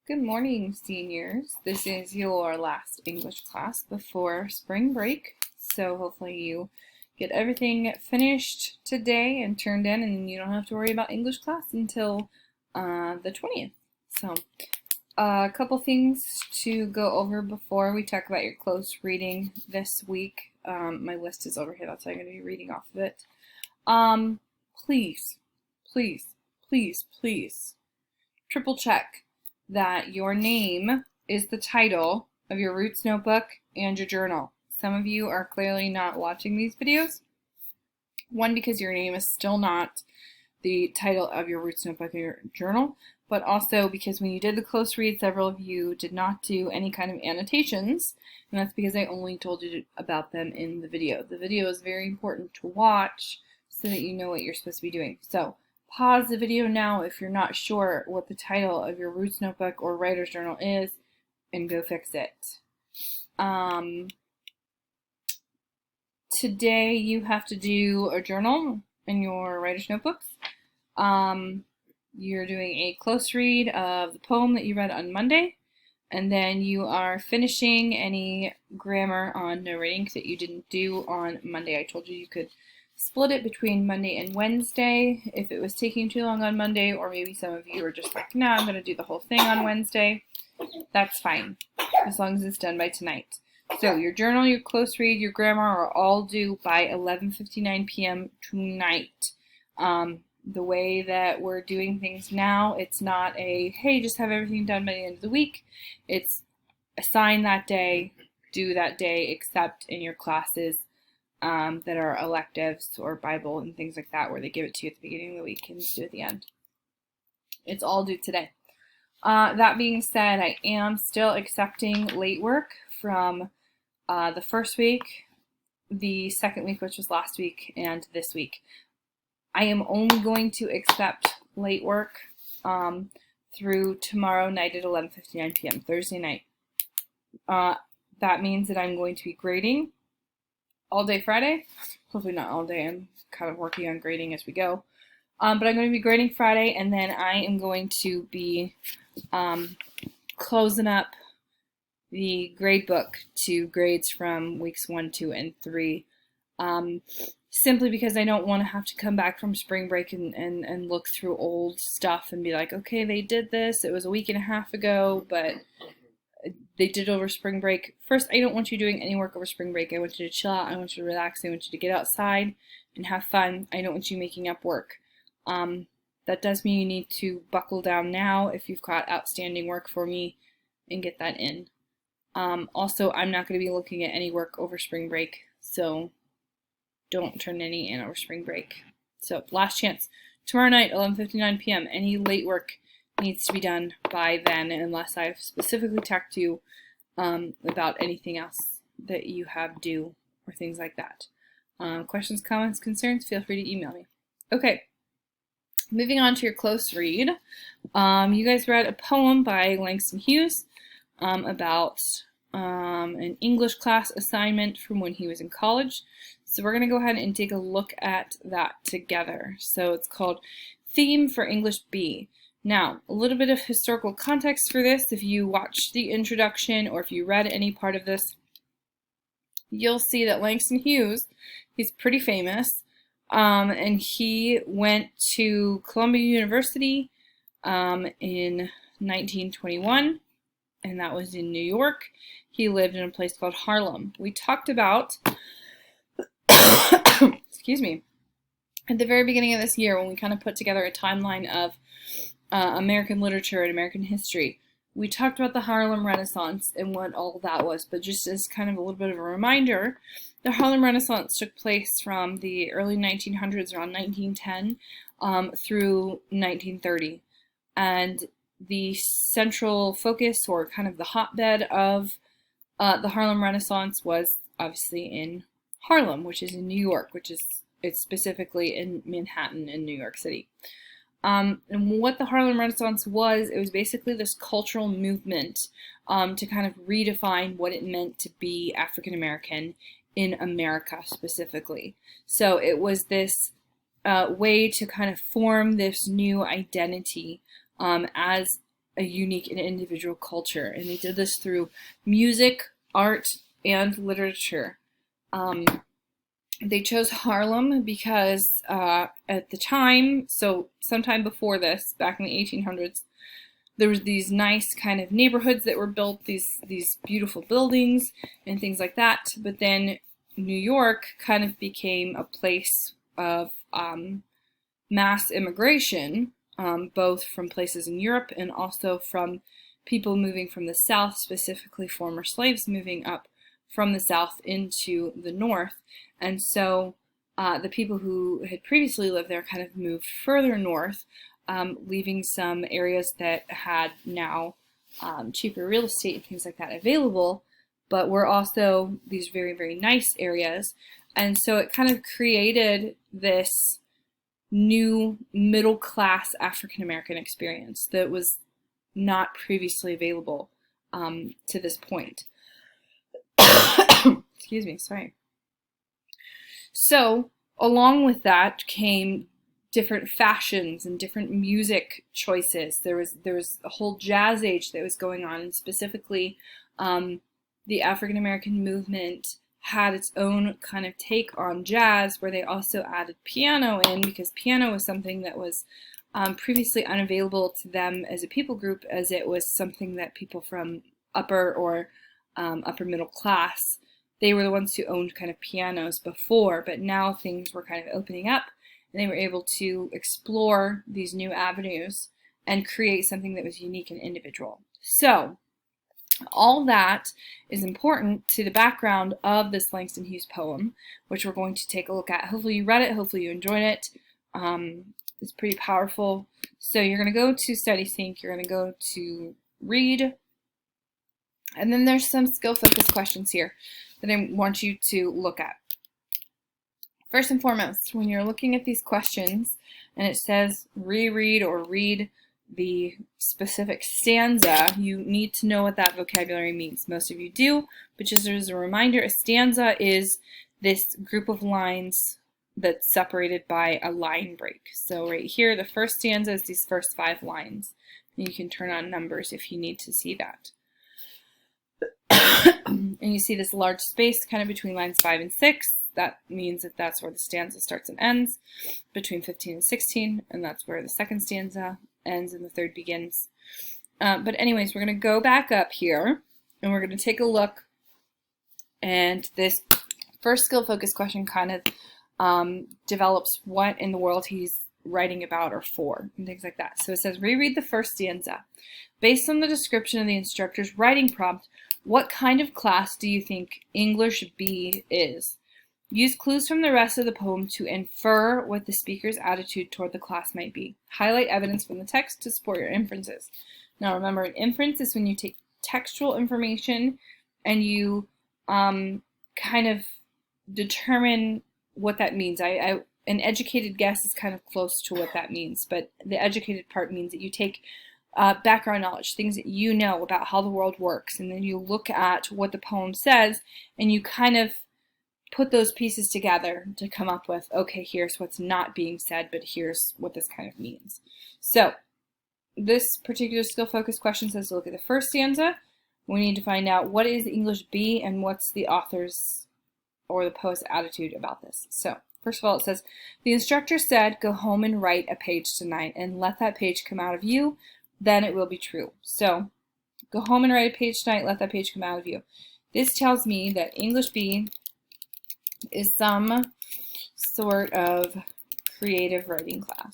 Good morning, seniors. This is your last English class before spring break. So hopefully you get everything finished today and turned in, and you don't have to worry about English class until the 20th. So a couple things to go over before we talk about your close reading this week. My list is over here. That's why I'm going to be reading off of it. Please, please, please, please triple check that your name is the title of your Roots notebook and your journal. Some of you are clearly not watching these videos. One, because your name is still not the title of your Roots notebook or your journal, but also because when you did the close read, several of you did not do any kind of annotations, and that's because I only told you about them in the video. The video is very important to watch so that you know what you're supposed to be doing. So pause the video now if you're not sure what the title of your Roots notebook or writer's journal is, and go fix it. Today you have to do a journal in your writer's notebooks. You're doing a close read of the poem that you read on Monday, and then you are finishing any grammar on narrating that you didn't do on Monday. I told you you could split it between Monday and Wednesday if it was taking too long on Monday, or maybe some of you are just like, no, I'm going to do the whole thing on Wednesday. That's fine, as long as it's done by tonight. So your journal, your close read, your grammar are all due by 11:59 p.m. tonight. The way that we're doing things now, it's not a, hey, just have everything done by the end of the week. It's assign that day, do that day, except in your classes that are electives or Bible and things like that, where they give it to you at the beginning of the week and do it at the end. It's all due today. That being said, I am still accepting late work from the first week, the second week, which was last week, and this week. I am only going to accept late work through tomorrow night at 11:59 p.m., Thursday night. That means that I'm going to be grading all day Friday. Hopefully not all day. I'm kind of working on grading as we go. But I'm going to be grading Friday, and then I am going to be closing up the grade book to grades from weeks 1, 2, and 3. Simply because I don't want to have to come back from spring break and look through old stuff and be like, okay, they did this. It was a week and a half ago, but they did over spring break. First, I don't want you doing any work over spring break. I want you to chill out. I want you to relax. I want you to get outside and have fun. I don't want you making up work. That does mean you need to buckle down now if you've got outstanding work for me and get that in. Also, I'm not going to be looking at any work over spring break, so don't turn any in over spring break. So last chance. Tomorrow night, 11:59 p.m. Any late work needs to be done by then, unless I've specifically talked to you about anything else that you have due or things like that. Questions, comments, concerns, feel free to email me. Okay, moving on to your close read. You guys read a poem by Langston Hughes about an English class assignment from when he was in college. So we're going to go ahead and take a look at that together. So it's called Theme for English B. Now, a little bit of historical context for this. If you watched the introduction or if you read any part of this, you'll see that Langston Hughes, he's pretty famous, and he went to Columbia University in 1921, and that was in New York. He lived in a place called Harlem. We talked about, excuse me, at the very beginning of this year when we kind of put together a timeline of American literature and American history. We talked about the Harlem Renaissance and what all that was, but just as kind of a little bit of a reminder, the Harlem Renaissance took place from the early 1900s, around 1910, through 1930. And the central focus, or kind of the hotbed of the Harlem Renaissance, was obviously in Harlem, which is in New York, it's specifically in Manhattan in New York City. And what the Harlem Renaissance was, it was basically this cultural movement to kind of redefine what it meant to be African American in America specifically. So it was this way to kind of form this new identity as a unique and individual culture. And they did this through music, art, and literature. They chose Harlem because at the time, so sometime before this, back in the 1800s, there was these nice kind of neighborhoods that were built, these beautiful buildings and things like that. But then New York kind of became a place of mass immigration, both from places in Europe and also from people moving from the South, specifically former slaves moving up from the South into the North. And so the people who had previously lived there kind of moved further north, leaving some areas that had now cheaper real estate and things like that available, but were also these very, very nice areas. And so it kind of created this new middle-class African-American experience that was not previously available to this point. Excuse me, sorry. So along with that came different fashions and different music choices. There was a whole jazz age that was going on, and specifically the African American movement had its own kind of take on jazz, where they also added piano in, because piano was something that was previously unavailable to them as a people group, as it was something that people from upper or upper middle class, they were the ones who owned kind of pianos before, but now things were kind of opening up and they were able to explore these new avenues and create something that was unique and individual. So all that is important to the background of this Langston Hughes poem, which we're going to take a look at. Hopefully you read it, hopefully you enjoyed it. It's pretty powerful. So you're going to go to StudySync, you're going to go to read, and then there's some skill focused questions here that I want you to look at. First and foremost, when you're looking at these questions and it says reread or read the specific stanza, you need to know what that vocabulary means. Most of you do, but just as a reminder, a stanza is this group of lines that's separated by a line break. So right here, the first stanza is these first 5 lines. And you can turn on numbers if you need to see that. And you see this large space kind of between lines 5 and 6. That means that that's where the stanza starts and ends, between 15 and 16, and that's where the second stanza ends and the third begins. But anyways, we're going to go back up here, and we're going to take a look, and this first skill focus question kind of develops what in the world he's writing about or for, and things like that. So it says, reread the first stanza. Based on the description of the instructor's writing prompt, what kind of class do you think English B is? Use clues from the rest of the poem to infer what the speaker's attitude toward the class might be. Highlight evidence from the text to support your inferences. Now remember, an inference is when you take textual information and you kind of determine what that means. An educated guess is kind of close to what that means, but the educated part means that you take background knowledge, things that you know about how the world works, and then you look at what the poem says and you kind of put those pieces together to come up with, okay, here's what's not being said, but here's what this kind of means. So this particular skill focused question says to look at the first stanza. We need to find out what is English B and what's the author's or the poet's attitude about this. So first of all, it says, the instructor said, go home and write a page tonight and let that page come out of you, then it will be true. So go home and write a page tonight, let that page come out of you. This tells me that English B is some sort of creative writing class.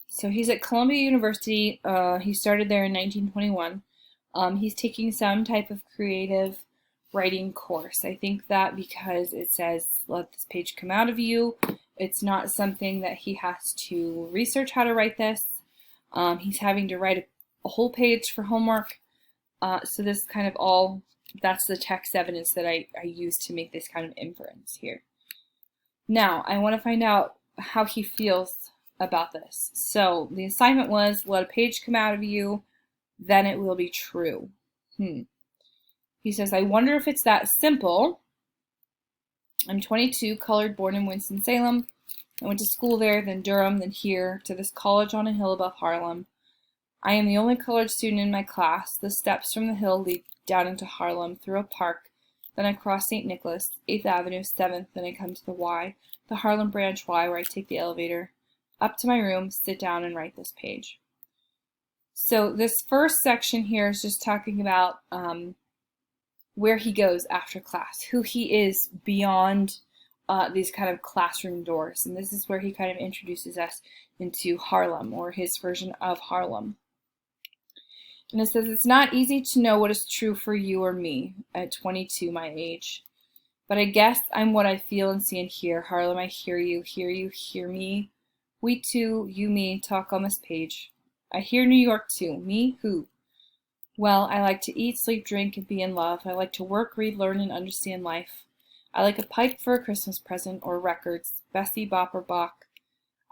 So he's at Columbia University. He started there in 1921. He's taking some type of creative writing course. I think that because it says, let this page come out of you, it's not something that he has to research how to write this. He's having to write a whole page for homework. So this kind of all, that's the text evidence that I use to make this kind of inference here. Now, I want to find out how he feels about this. So the assignment was, let a page come out of you, then it will be true. He says, I wonder if it's that simple. I'm 22, colored, born in Winston-Salem. I went to school there, then Durham, then here, to this college on a hill above Harlem. I am the only colored student in my class. The steps from the hill lead down into Harlem, through a park. Then I cross St. Nicholas, 8th Avenue, 7th, then I come to the Y, the Harlem Branch Y, where I take the elevator up to my room, sit down, and write this page. So this first section here is just talking about where he goes after class, who he is beyond these kind of classroom doors. And this is where he kind of introduces us into Harlem, or his version of Harlem. And it says, it's not easy to know what is true for you or me at 22, my age. But I guess I'm what I feel and see and hear. Harlem, I hear you, hear me. We two, you, me, talk on this page. I hear New York too. Me, who? Well, I like to eat, sleep, drink, and be in love. I like to work, read, learn, and understand life. I like a pipe for a Christmas present, or records, Bessie, Bop, or Bach.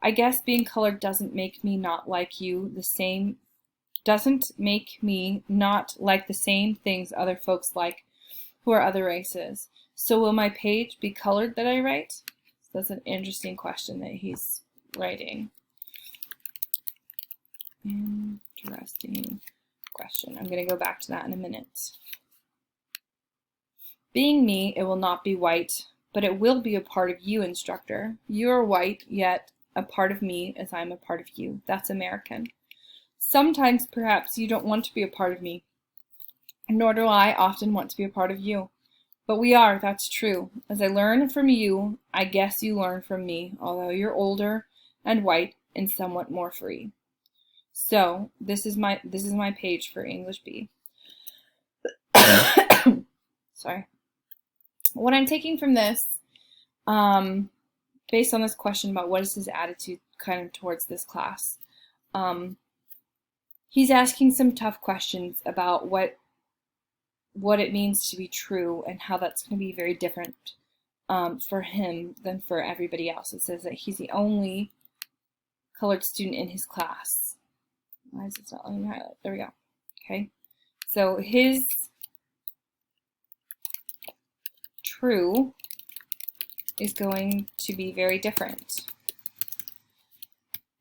I guess being colored doesn't make me not like you the same, doesn't make me not like the same things other folks like who are other races. So will my page be colored that I write? So that's an interesting question that he's writing. Interesting question. I'm going to go back to that in a minute. Being me, it will not be white, but it will be a part of you, instructor. You are white, yet a part of me as I'm a part of you. That's American. Sometimes, perhaps, you don't want to be a part of me, nor do I often want to be a part of you. But we are, that's true. As I learn from you, I guess you learn from me, although you're older and white and somewhat more free. So, this is my page for English B. Sorry. What I'm taking from this, based on this question about what is his attitude kind of towards this class, he's asking some tough questions about what it means to be true and how that's going to be very different for him than for everybody else. It says that he's the only colored student in his class. Why is this not letting me highlight? There we go. Okay. So his true is going to be very different.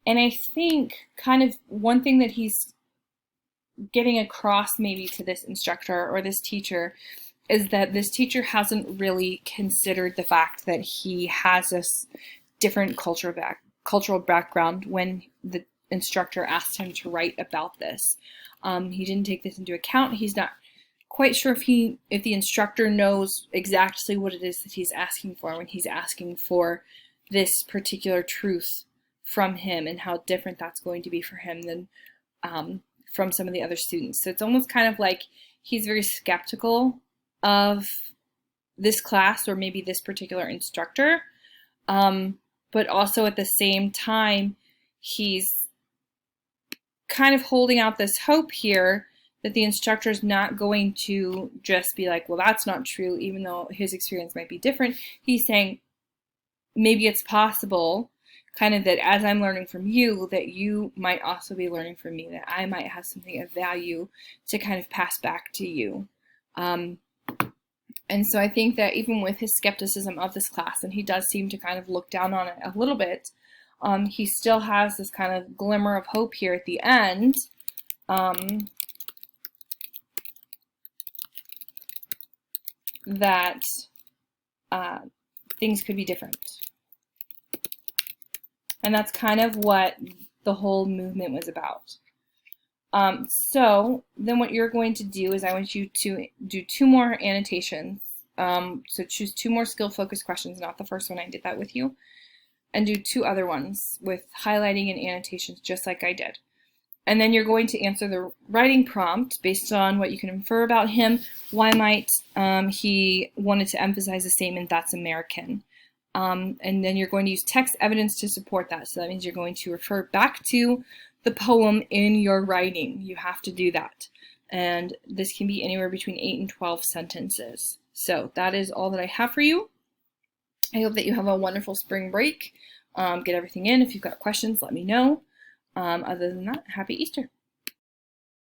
And I think kind of one thing that he's getting across maybe to this instructor or this teacher is that this teacher hasn't really considered the fact that he has this different cultural background when the instructor asked him to write about this. He didn't take this into account. He's not quite sure if the instructor knows exactly what it is that he's asking for when he's asking for this particular truth from him, and how different that's going to be for him than from some of the other students. So it's almost kind of like he's very skeptical of this class or maybe this particular instructor, but also at the same time he's kind of holding out this hope here that the instructor is not going to just be like, well, that's not true, even though his experience might be different. He's saying maybe it's possible, kind of, that as I'm learning from you, that you might also be learning from me, that I might have something of value to kind of pass back to you. And so I think that even with his skepticism of this class, and he does seem to kind of look down on it a little bit, he still has this kind of glimmer of hope here at the end, that things could be different. And that's kind of what the whole movement was about. So then what you're going to do is I want you to do 2 more annotations. So choose 2 more skill-focused questions, not the first one, I did that with you, and do 2 other ones with highlighting and annotations just like I did. And then you're going to answer the writing prompt based on what you can infer about him. Why might he wanted to emphasize the statement, that's American? And then you're going to use text evidence to support that. So that means you're going to refer back to the poem in your writing. You have to do that. And this can be anywhere between 8 and 12 sentences. So that is all that I have for you. I hope that you have a wonderful spring break. Get everything in. If you've got questions, let me know. Other than that, happy Easter.